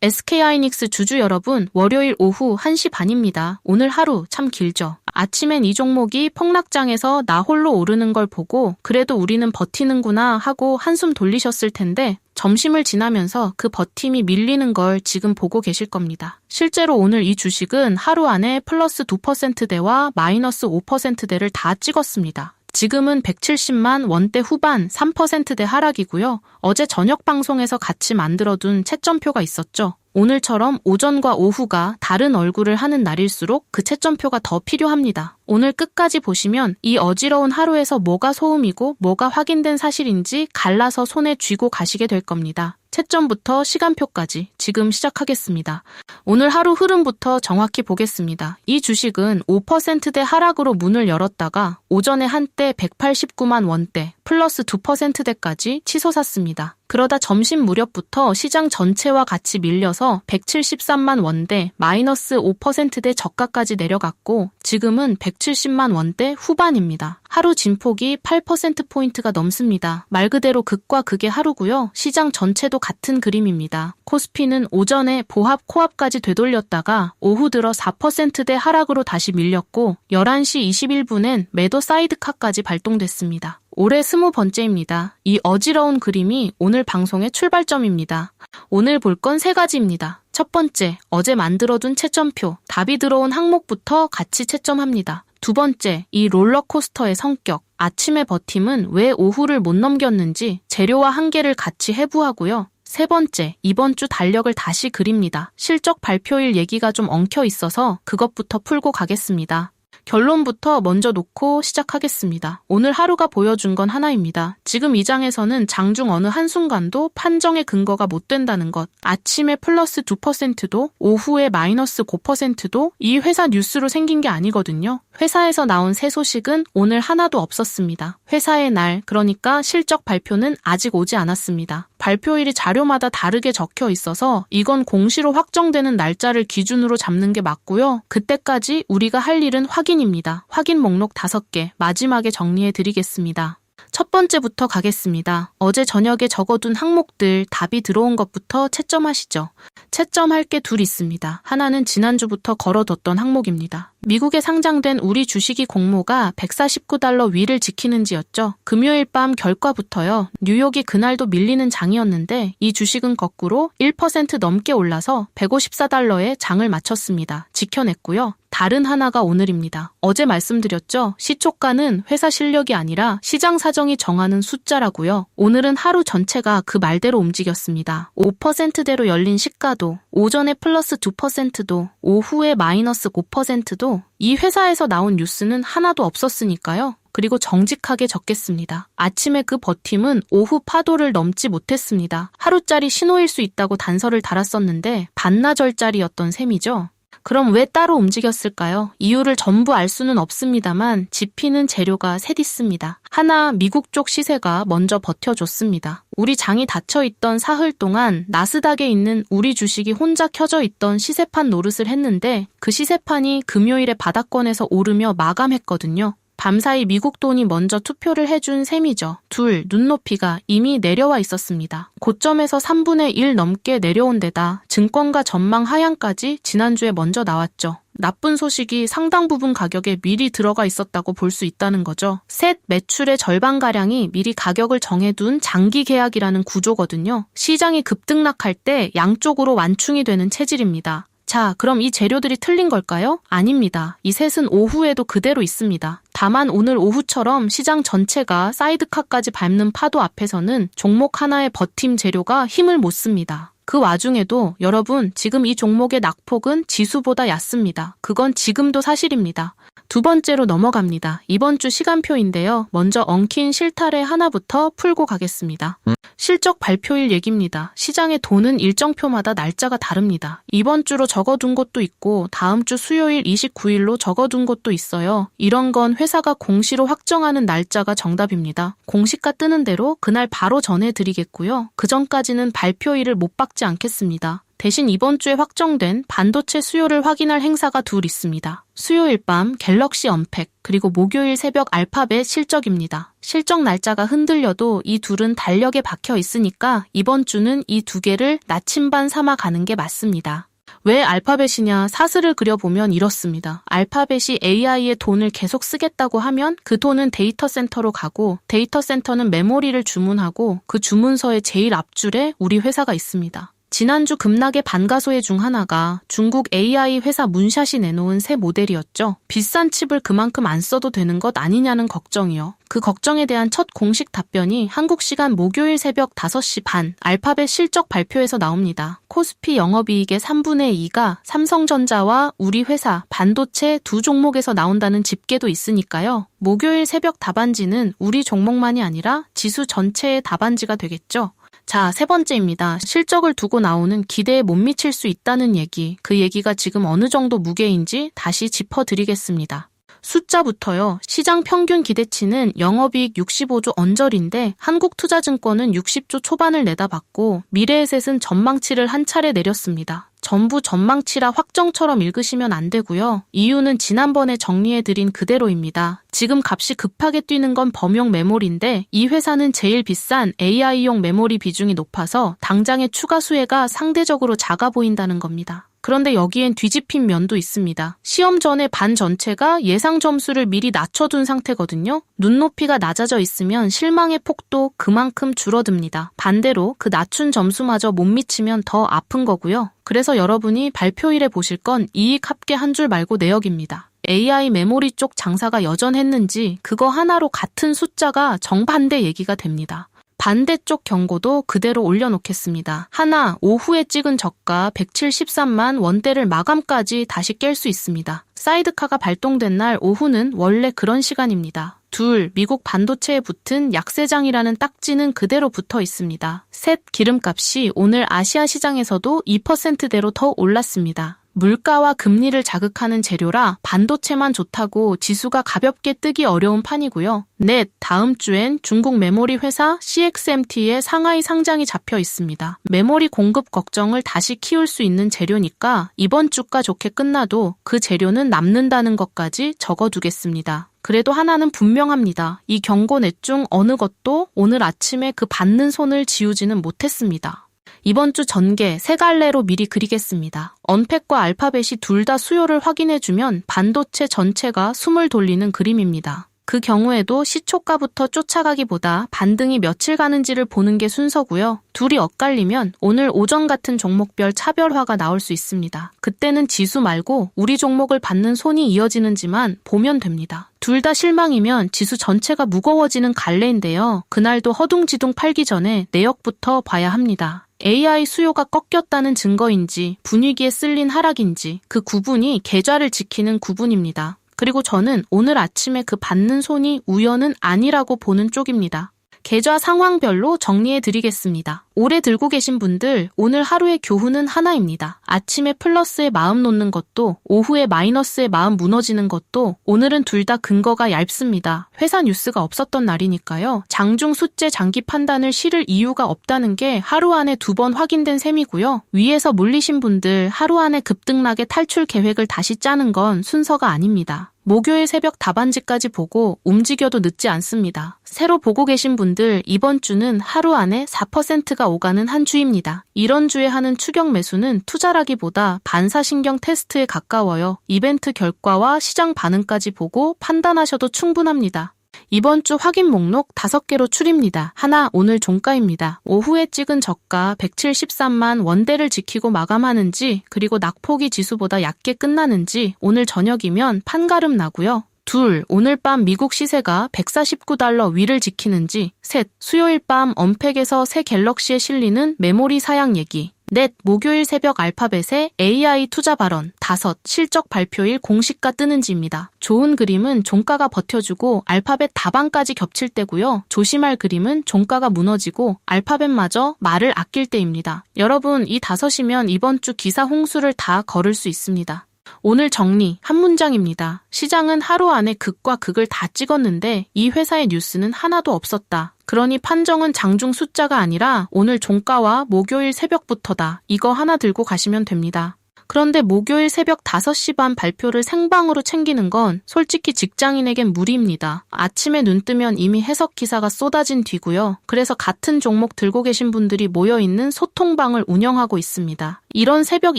SK하이닉스 주주 여러분, 월요일 오후 1시 반입니다. 오늘 하루 참 길죠? 아침엔 이 종목이 폭락장에서 나 홀로 오르는 걸 보고 그래도 우리는 버티는구나 하고 한숨 돌리셨을 텐데 점심을 지나면서 그 버팀이 밀리는 걸 지금 보고 계실 겁니다. 실제로 오늘 이 주식은 하루 안에 플러스 2%대와 마이너스 5%대를 다 찍었습니다. 지금은 170만 원대 후반 3%대 하락이고요. 어제 저녁 방송에서 같이 만들어둔 채점표가 있었죠. 오늘처럼 오전과 오후가 다른 얼굴을 하는 날일수록 그 채점표가 더 필요합니다. 오늘 끝까지 보시면 이 어지러운 하루에서 뭐가 소음이고 뭐가 확인된 사실인지 갈라서 손에 쥐고 가시게 될 겁니다. 채점부터 시간표까지 지금 시작하겠습니다. 오늘 하루 흐름부터 정확히 보겠습니다. 이 주식은 5%대 하락으로 문을 열었다가 오전에 한때 189만 원대 플러스 2%대까지 치솟았습니다. 그러다 점심 무렵부터 시장 전체와 같이 밀려서 173만 원대 마이너스 5%대 저가까지 내려갔고 지금은 170만 원대 후반입니다. 하루 진폭이 8%포인트가 넘습니다. 말 그대로 극과 극의 하루고요. 시장 전체도 같은 그림입니다. 코스피는 오전에 보합 코합까지 되돌렸다가 오후 들어 4%대 하락으로 다시 밀렸고 11시 21분엔 매도 사이드카까지 발동됐습니다. 올해 20번째입니다. 이 어지러운 그림이 오늘 방송의 출발점입니다. 오늘 볼 건 3가지입니다. 첫 번째, 어제 만들어둔 채점표, 답이 들어온 항목부터 같이 채점합니다. 두 번째, 이 롤러코스터의 성격, 아침의 버팀은 왜 오후를 못 넘겼는지 재료와 한계를 같이 해부하고요. 세 번째, 이번 주 달력을 다시 그립니다. 실적 발표일 얘기가 좀 엉켜 있어서 그것부터 풀고 가겠습니다. 결론부터 먼저 놓고 시작하겠습니다. 오늘 하루가 보여준 건 하나입니다. 지금 이 장에서는 장중 어느 한순간도 판정의 근거가 못 된다는 것. 아침에 플러스 2%도 오후에 마이너스 5%도 이 회사 뉴스로 생긴 게 아니거든요. 회사에서 나온 새 소식은 오늘 하나도 없었습니다. 회사의 날, 그러니까 실적 발표는 아직 오지 않았습니다. 발표일이 자료마다 다르게 적혀 있어서 이건 공시로 확정되는 날짜를 기준으로 잡는 게 맞고요. 그때까지 우리가 할 일은 확인입니다. 확인 목록 5개 마지막에 정리해 드리겠습니다. 첫 번째부터 가겠습니다. 어제 저녁에 적어둔 항목들 답이 들어온 것부터 채점하시죠. 채점할 게 둘 있습니다. 하나는 지난주부터 걸어뒀던 항목입니다. 미국에 상장된 우리 주식이 공모가 149달러 위를 지키는지였죠. 금요일 밤 결과부터요. 뉴욕이 그날도 밀리는 장이었는데 이 주식은 거꾸로 1% 넘게 올라서 154달러에 장을 마쳤습니다. 지켜냈고요. 다른 하나가 오늘입니다. 어제 말씀드렸죠. 시초가는 회사 실력이 아니라 시장 사정이 정하는 숫자라고요. 오늘은 하루 전체가 그 말대로 움직였습니다. 5%대로 열린 시가도, 오전에 플러스 2%도, 오후에 마이너스 5%도 이 회사에서 나온 뉴스는 하나도 없었으니까요. 그리고 정직하게 적겠습니다. 아침에 그 버팀은 오후 파도를 넘지 못했습니다. 하루짜리 신호일 수 있다고 단서를 달았었는데 반나절짜리였던 셈이죠. 그럼 왜 따로 움직였을까요? 이유를 전부 알 수는 없습니다만 짚히는 재료가 셋 있습니다. 하나, 미국 쪽 시세가 먼저 버텨줬습니다. 우리 장이 닫혀있던 사흘 동안 나스닥에 있는 우리 주식이 혼자 켜져 있던 시세판 노릇을 했는데 그 시세판이 금요일에 바닥권에서 오르며 마감했거든요. 밤사이 미국 돈이 먼저 투표를 해준 셈이죠. 둘, 눈높이가 이미 내려와 있었습니다. 고점에서 3분의 1 넘게 내려온 데다 증권가 전망 하향까지 지난주에 먼저 나왔죠. 나쁜 소식이 상당 부분 가격에 미리 들어가 있었다고 볼 수 있다는 거죠. 셋, 매출의 절반가량이 미리 가격을 정해둔 장기 계약이라는 구조거든요. 시장이 급등락할 때 양쪽으로 완충이 되는 체질입니다. 자, 그럼 이 재료들이 틀린 걸까요? 아닙니다. 이 셋은 오후에도 그대로 있습니다. 다만 오늘 오후처럼 시장 전체가 사이드카까지 밟는 파도 앞에서는 종목 하나의 버팀 재료가 힘을 못 씁니다. 그 와중에도 여러분, 지금 이 종목의 낙폭은 지수보다 얕습니다. 그건 지금도 사실입니다. 두 번째로 넘어갑니다. 이번 주 시간표인데요. 먼저 엉킨 실타래 하나부터 풀고 가겠습니다. 실적 발표일 얘기입니다. 시장의 돈은 일정표마다 날짜가 다릅니다. 이번 주로 적어둔 것도 있고 다음 주 수요일 29일로 적어둔 것도 있어요. 이런 건 회사가 공시로 확정하는 날짜가 정답입니다. 공시가 뜨는 대로 그날 바로 전해드리겠고요. 그 전까지는 발표일을 못 박지 않겠습니다. 대신 이번 주에 확정된 반도체 수요를 확인할 행사가 둘 있습니다. 수요일 밤 갤럭시 언팩, 그리고 목요일 새벽 알파벳 실적입니다. 실적 날짜가 흔들려도 이 둘은 달력에 박혀 있으니까 이번 주는 이 두 개를 나침반 삼아 가는 게 맞습니다. 왜 알파벳이냐, 사슬을 그려보면 이렇습니다. 알파벳이 AI에 돈을 계속 쓰겠다고 하면 그 돈은 데이터 센터로 가고, 데이터 센터는 메모리를 주문하고, 그 주문서의 제일 앞줄에 우리 회사가 있습니다. 지난주 급락의 반가소해 중 하나가 중국 AI 회사 문샷이 내놓은 새 모델이었죠. 비싼 칩을 그만큼 안 써도 되는 것 아니냐는 걱정이요. 그 걱정에 대한 첫 공식 답변이 한국 시간 목요일 새벽 5시 반 알파벳 실적 발표에서 나옵니다. 코스피 영업이익의 3분의 2가 삼성전자와 우리 회사 반도체 두 종목에서 나온다는 집계도 있으니까요. 목요일 새벽 답안지는 우리 종목만이 아니라 지수 전체의 답안지가 되겠죠. 자, 세 번째입니다. 실적을 두고 나오는 기대에 못 미칠 수 있다는 얘기, 그 얘기가 지금 어느 정도 무게인지 다시 짚어드리겠습니다. 숫자부터요. 시장 평균 기대치는 영업이익 65조 언저리인데 한국투자증권은 60조 초반을 내다봤고 미래에셋은 전망치를 한 차례 내렸습니다. 전부 전망치라 확정처럼 읽으시면 안 되고요. 이유는 지난번에 정리해드린 그대로입니다. 지금 값이 급하게 뛰는 건 범용 메모리인데 이 회사는 제일 비싼 AI용 메모리 비중이 높아서 당장의 추가 수혜가 상대적으로 작아 보인다는 겁니다. 그런데 여기엔 뒤집힌 면도 있습니다. 시험 전에 반 전체가 예상 점수를 미리 낮춰둔 상태거든요. 눈높이가 낮아져 있으면 실망의 폭도 그만큼 줄어듭니다. 반대로 그 낮춘 점수마저 못 미치면 더 아픈 거고요. 그래서 여러분이 발표일에 보실 건 이익 합계 한 줄 말고 내역입니다. AI 메모리 쪽 장사가 여전했는지 그거 하나로 같은 숫자가 정반대 얘기가 됩니다. 반대쪽 경고도 그대로 올려놓겠습니다. 하나, 오후에 찍은 저가 173만 원대를 마감까지 다시 깰 수 있습니다. 사이드카가 발동된 날 오후는 원래 그런 시간입니다. 둘, 미국 반도체에 붙은 약세장이라는 딱지는 그대로 붙어 있습니다. 셋, 기름값이 오늘 아시아 시장에서도 2%대로 더 올랐습니다. 물가와 금리를 자극하는 재료라 반도체만 좋다고 지수가 가볍게 뜨기 어려운 판이고요. 넷, 다음 주엔 중국 메모리 회사 CXMT의 상하이 상장이 잡혀 있습니다. 메모리 공급 걱정을 다시 키울 수 있는 재료니까 이번 주가 좋게 끝나도 그 재료는 남는다는 것까지 적어두겠습니다. 그래도 하나는 분명합니다. 이 경고 넷 중 어느 것도 오늘 아침에 그 받는 손을 지우지는 못했습니다. 이번 주 전개 세 갈래로 미리 그리겠습니다. 언팩과 알파벳이 둘 다 수요를 확인해주면 반도체 전체가 숨을 돌리는 그림입니다. 그 경우에도 시초가부터 쫓아가기보다 반등이 며칠 가는지를 보는 게 순서고요. 둘이 엇갈리면 오늘 오전 같은 종목별 차별화가 나올 수 있습니다. 그때는 지수 말고 우리 종목을 받는 손이 이어지는지만 보면 됩니다. 둘 다 실망이면 지수 전체가 무거워지는 갈래인데요. 그날도 허둥지둥 팔기 전에 내역부터 봐야 합니다. AI 수요가 꺾였다는 증거인지 분위기에 쓸린 하락인지 그 구분이 계좌를 지키는 구분입니다. 그리고 저는 오늘 아침에 그 받는 손이 우연은 아니라고 보는 쪽입니다. 계좌 상황별로 정리해드리겠습니다. 오래 들고 계신 분들 오늘 하루의 교훈은 하나입니다. 아침에 플러스에 마음 놓는 것도 오후에 마이너스에 마음 무너지는 것도 오늘은 둘 다 근거가 얇습니다. 회사 뉴스가 없었던 날이니까요. 장중 숫제 장기 판단을 실을 이유가 없다는 게 하루 안에 2번 확인된 셈이고요. 위에서 물리신 분들 하루 안에 급등락의 탈출 계획을 다시 짜는 건 순서가 아닙니다. 목요일 새벽 답안지까지 보고 움직여도 늦지 않습니다. 새로 보고 계신 분들 이번 주는 하루 안에 4%가 오가는 한 주입니다. 이런 주에 하는 추격 매수는 투자라기보다 반사신경 테스트에 가까워요. 이벤트 결과와 시장 반응까지 보고 판단하셔도 충분합니다. 이번 주 확인 목록 5개로 추립니다. 하나, 오늘 종가입니다. 오후에 찍은 저가 173만 원대를 지키고 마감하는지 그리고 낙폭이 지수보다 얕게 끝나는지 오늘 저녁이면 판가름 나고요. 둘, 오늘 밤 미국 시세가 149달러 위를 지키는지. 셋, 수요일 밤 언팩에서 새 갤럭시에 실리는 메모리 사양 얘기. 넷, 목요일 새벽 알파벳의 AI 투자 발언. 다섯, 실적 발표일 공시가 뜨는지입니다. 좋은 그림은 종가가 버텨주고 알파벳 다방까지 겹칠 때고요. 조심할 그림은 종가가 무너지고 알파벳마저 말을 아낄 때입니다. 여러분, 이 5이면 이번 주 기사 홍수를 다 걸을 수 있습니다. 오늘 정리 한 문장입니다. 시장은 하루 안에 극과 극을 다 찍었는데 이 회사의 뉴스는 하나도 없었다. 그러니 판정은 장중 숫자가 아니라 오늘 종가와 목요일 새벽부터다. 이거 하나 들고 가시면 됩니다. 그런데 목요일 새벽 5시 반 발표를 생방으로 챙기는 건 솔직히 직장인에겐 무리입니다. 아침에 눈 뜨면 이미 해석 기사가 쏟아진 뒤고요. 그래서 같은 종목 들고 계신 분들이 모여있는 소통방을 운영하고 있습니다. 이런 새벽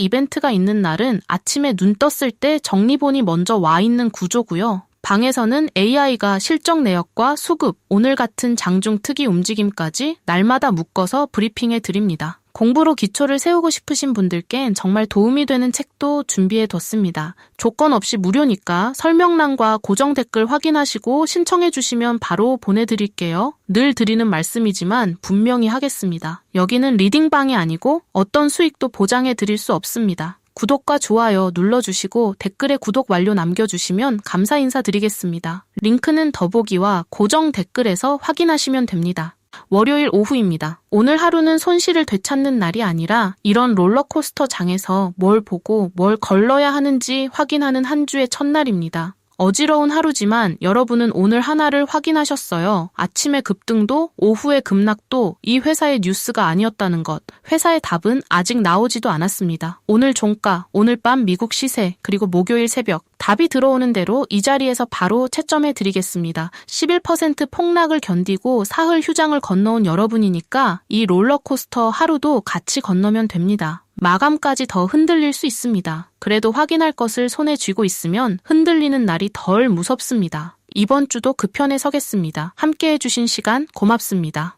이벤트가 있는 날은 아침에 눈 떴을 때 정리본이 먼저 와 있는 구조고요. 방에서는 AI가 실적 내역과 수급, 오늘 같은 장중 특이 움직임까지 날마다 묶어서 브리핑해 드립니다. 공부로 기초를 세우고 싶으신 분들께는 정말 도움이 되는 책도 준비해 뒀습니다. 조건 없이 무료니까 설명란과 고정 댓글 확인하시고 신청해 주시면 바로 보내드릴게요. 늘 드리는 말씀이지만 분명히 하겠습니다. 여기는 리딩방이 아니고 어떤 수익도 보장해 드릴 수 없습니다. 구독과 좋아요 눌러주시고 댓글에 구독 완료 남겨주시면 감사 인사드리겠습니다. 링크는 더보기와 고정 댓글에서 확인하시면 됩니다. 월요일 오후입니다. 오늘 하루는 손실을 되찾는 날이 아니라 이런 롤러코스터 장에서 뭘 보고 뭘 걸러야 하는지 확인하는 한 주의 첫날입니다. 어지러운 하루지만 여러분은 오늘 하나를 확인하셨어요. 아침의 급등도 오후의 급락도 이 회사의 뉴스가 아니었다는 것. 회사의 답은 아직 나오지도 않았습니다. 오늘 종가, 오늘 밤 미국 시세, 그리고 목요일 새벽. 답이 들어오는 대로 이 자리에서 바로 채점해 드리겠습니다. 11% 폭락을 견디고 사흘 휴장을 건너온 여러분이니까 이 롤러코스터 하루도 같이 건너면 됩니다. 마감까지 더 흔들릴 수 있습니다. 그래도 확인할 것을 손에 쥐고 있으면 흔들리는 날이 덜 무섭습니다. 이번 주도 그 편에 서겠습니다. 함께 해주신 시간 고맙습니다.